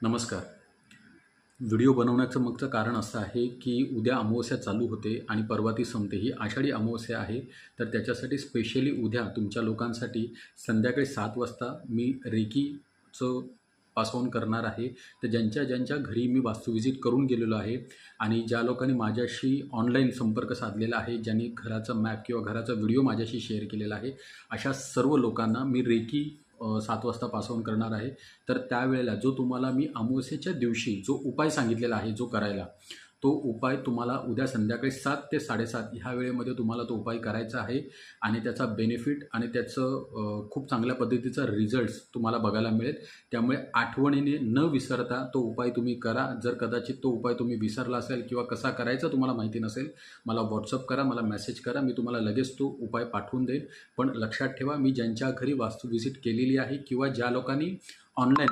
नमस्कार. व्हिडिओ बनवण्याचं मागचं कारण असं आहे की उद्या अमावस्या चालू होते आणि परवा ती संपते. ही आषाढी अमावस्या आहे. तर त्याच्यासाठी स्पेशली उद्या तुमच्या लोकांसाठी संध्याकाळी 7 वाजता मी रेकीचं पास ऑन करणार आहे. तर ज्यांच्या घरी मी वास्तू व्हिजिट करून गेलेलो आहे आणि ज्या लोकांनी माझ्याशी ऑनलाईन संपर्क साधलेला आहे, ज्यांनी घराचा मॅप किंवा घराचा व्हिडिओ माझ्याशी शेअर केलेला आहे, अशा सर्व लोकांना मी रेकी 7 वाजता पास ऑन करणार आहे. तर त्यावेळेला जो तुम्हाला मी अमावस्येच्या दिवशी जो उपाय सांगितलेला आहे जो करायला, तो उपाय तुम्हाला उद्या संध्याकाळी 7 ते 7:30 ह्या वेळेमध्ये तुम्हाला तो उपाय करायचा आहे आणि त्याचा बेनिफिट आणि त्याचं खूप चांगल्या पद्धतीचा रिझल्ट्स तुम्हाला बघायला मिळेल. त्यामुळे आठवणीने न विसरता तो उपाय तुम्ही करा. जर कदाचित तो उपाय तुम्ही विसरला असेल किंवा कसा करायचा तुम्हाला माहिती नसेल, मला व्हॉट्सअप करा, मला मेसेज करा. मी तुम्हाला लगेच तो उपाय पाठवून देईन. पण लक्षात ठेवा, मी ज्यांच्या घरी वास्तू व्हिजिट केलेली आहे किंवा ज्या लोकांनी ऑनलाईन